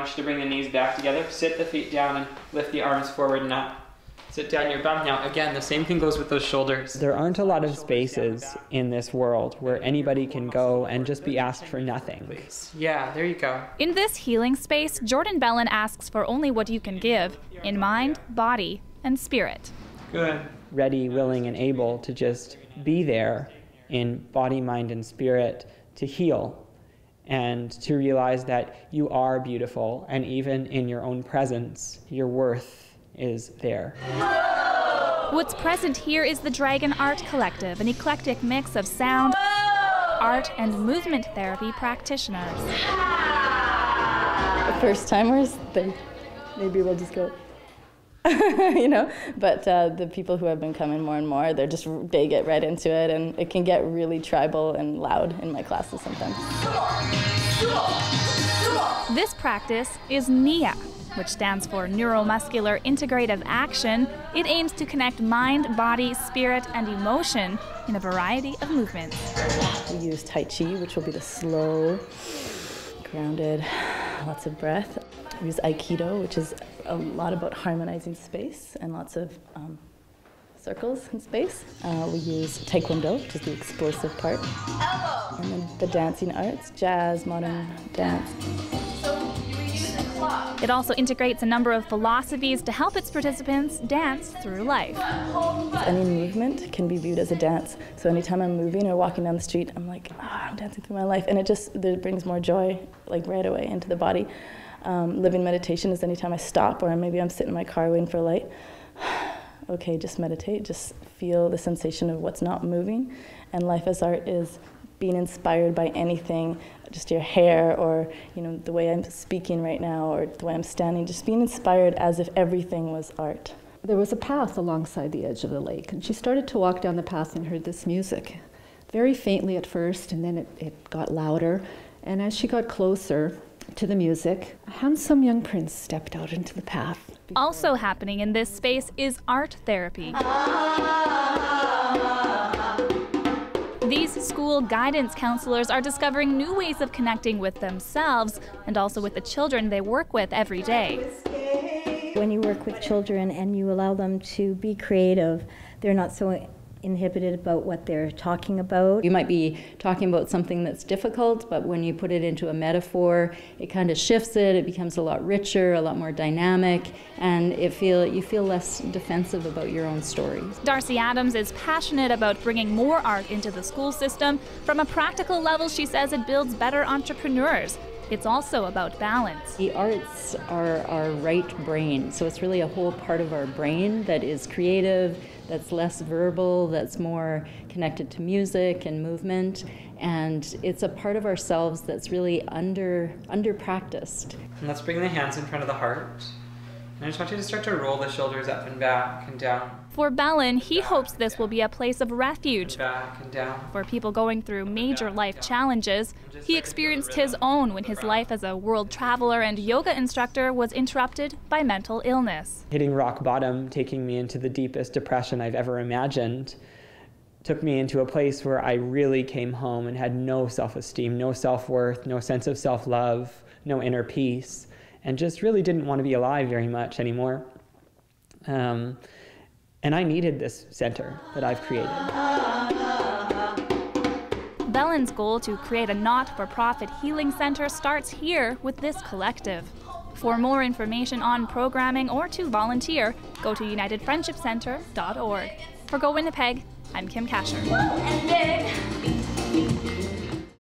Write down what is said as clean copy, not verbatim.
want you to bring the knees back together. Sit the feet down and lift the arms forward and up. Sit down your bum. Now, again, the same thing goes with those shoulders. There aren't a lot of spaces in this world where anybody can go and just be asked for nothing. Yeah, there you go. In this healing space, Jordan Bellan asks for only what you can give, in mind, body, and spirit. Good. Ready, willing, and able to just be there in body, mind, and spirit to heal and to realize that you are beautiful, and even in your own presence, your worth is there. What's present here is the Dragon Art Collective, an eclectic mix of sound, art, and movement therapy practitioners. First timers, maybe we'll just go, you know, but the people who have been coming more and more, they get right into it, and it can get really tribal and loud in my classes sometimes. This practice is NIA, which stands for Neuromuscular Integrative Action. It aims to connect mind, body, spirit, and emotion in a variety of movements. We use Tai Chi, which will be the slow, grounded, lots of breath. We use Aikido, which is a lot about harmonizing space and lots of circles in space. We use Taekwondo, which is the explosive part. And then the dancing arts, jazz, modern dance. It also integrates a number of philosophies to help its participants dance through life. Any movement can be viewed as a dance. So anytime I'm moving or walking down the street, I'm like, I'm dancing through my life. And it brings more joy, like right away into the body. Living meditation is anytime I stop, or maybe I'm sitting in my car waiting for a light. Okay, just meditate, just feel the sensation of what's not moving. And life as art is being inspired by anything, just your hair, or the way I'm speaking right now, or the way I'm standing, just being inspired as if everything was art. There was a path alongside the edge of the lake, and she started to walk down the path and heard this music. Very faintly at first, and then it got louder, and as she got closer to the music, a handsome young prince stepped out into the path. Also happening in this space is art therapy. These school guidance counselors are discovering new ways of connecting with themselves and also with the children they work with every day. When you work with children and you allow them to be creative, they're not so inhibited about what they're talking about. You might be talking about something that's difficult, but when you put it into a metaphor, it kind of shifts it. It becomes a lot richer, a lot more dynamic, and you feel less defensive about your own stories. Darci Adams is passionate about bringing more art into the school system. From a practical level, she says it builds better entrepreneurs. It's also about balance. The arts are our right brain, so it's really a whole part of our brain that is creative, that's less verbal, that's more connected to music and movement, and it's a part of ourselves that's really under practiced. And let's bring the hands in front of the heart. And I just want you to start to roll the shoulders up and back and down. For Bellan, he hopes this will be a place of refuge back and down. For people going through major life challenges. He experienced his own when his life as a world traveler and yoga instructor was interrupted by mental illness. Hitting rock bottom, taking me into the deepest depression I've ever imagined, took me into a place where I really came home and had no self-esteem, no self-worth, no sense of self-love, no inner peace, and just really didn't want to be alive very much anymore. And I needed this center that I've created. Bellan's goal to create a not-for-profit healing center starts here with this collective. For more information on programming or to volunteer, go to unitedfriendshipcenter.org. For Go Winnipeg, I'm Kim Kasher.